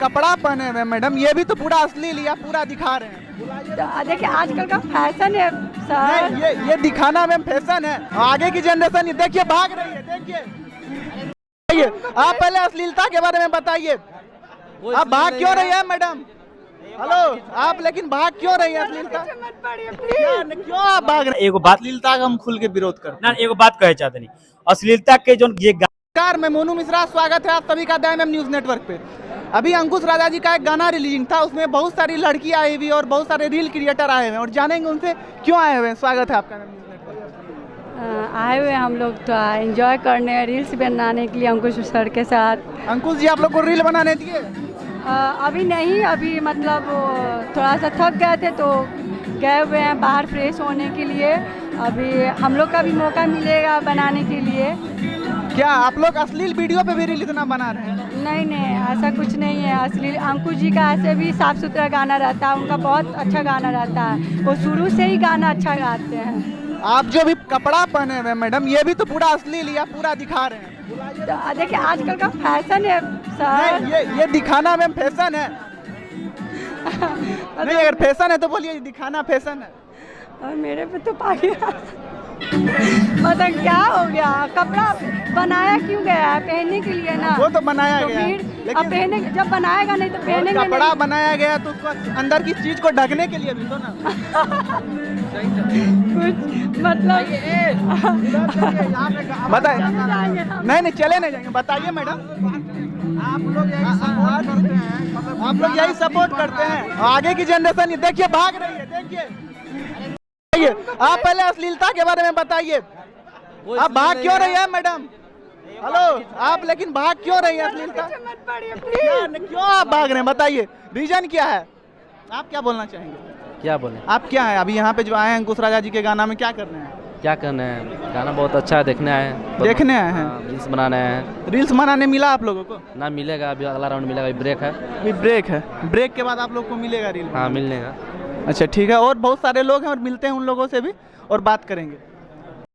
कपड़ा पहने हुए मैडम, ये भी तो पूरा असली लिया, पूरा दिखा रहे हैं। तो देखिए आजकल का फैशन है सर। नहीं, ये दिखाना मैम फैशन है। आगे की जनरेशन ये देखिए भाग रही है, देखिए। आप पहले अश्लीलता के बारे में बताइए, आप भाग क्यों रही है मैडम? हेलो, आप लेकिन भाग क्यों रही है अश्लीलता? क्यों आप भाग रहे हैं? एगो बात अश्लीलता का हम खुल के विरोध करते हैं। ना, एगो बात कहे चाहते नहीं, अश्लीलता के जो ये नमस्कार, मैं मोनू मिश्रा, स्वागत है आप सभी का DMM न्यूज नेटवर्क पे। अभी अंकुश राजा जी का एक गाना रिलीजिंग था, उसमें बहुत सारी लड़कियां आई हुई और बहुत सारे रील क्रिएटर आए हुए हैं और जानेंगे उनसे क्यों आए हुए हैं। स्वागत है आपका न्यूज नेटवर्क। आए हुए हम लोग तो एंजॉय करने, रील्स बनाने के लिए अंकुश सर के साथ। अंकुश जी, आप लोग को रील बनाने दिए? अभी नहीं, अभी मतलब थोड़ा सा थक गए थे तो गए हुए हैं बाहर फ्रेश होने के लिए। अभी हम लोग का भी मौका मिलेगा बनाने के लिए। क्या आप लोग अश्लील वीडियो पे भी रील इतना बना रहे हैं? नहीं नहीं, ऐसा कुछ नहीं है। अश्लील अंकुश जी का ऐसे भी साफ सुथरा गाना रहता है, उनका बहुत अच्छा गाना रहता है, वो शुरू से ही गाना अच्छा गाते हैं। आप जो भी कपड़ा पहने हुए मैडम, ये भी तो पूरा असली लिया, पूरा दिखा रहे हैं। तो देखिए आजकल का फैशन है सर। नहीं, ये दिखाना मैम फैशन है। नहीं, अगर फैशन है तो बोलिए दिखाना फैशन है। और मेरे पे तो पा गया। मतलब क्या हो गया, कपड़ा बनाया क्यों गया है? पहनने के लिए ना। वो तो बनाया तो गया है, फिर अब पहने, जब बनाएगा नहीं तो पहनेंगे नहीं। कपड़ा बनाया गया तो उसको अंदर की चीज को ढकने के लिए भी तो ना। कुछ मतलब बताइए। नहीं नहीं, चले नहीं जाएंगे, बताइए मैडम। आप लोग यही सपोर्ट करते हैं। आगे की जनरेशन ये देखिए भाग रही है, देखिए। आप पहले अश्लीलता के बारे में बताइए, आप भाग क्यों रही है मैडम? हेलो, आप लेकिन भाग क्यों रही है अश्लीलता? क्यों आप भाग रहे हैं, बताइए रीजन क्या है? आप क्या बोलना चाहेंगे? क्या बोले? आप क्या है अभी यहाँ पे जो आए हैं अंकुश राजा जी के गाना में, क्या कर रहे हैं? क्या करना है, गाना बहुत अच्छा है, देखने आए हैं। देखने आए हैं? रील्स बनाने आए हैं। रील्स बनाने मिला आप लोगों को? ना मिलेगा, अभी अगला राउंड मिलेगा, अभी ब्रेक है। अभी ब्रेक है, ब्रेक के बाद आप लोग को मिलेगा रील? हाँ, मिलने का। अच्छा ठीक है, और बहुत सारे लोग हैं और मिलते हैं उन लोगों से भी और बात करेंगे।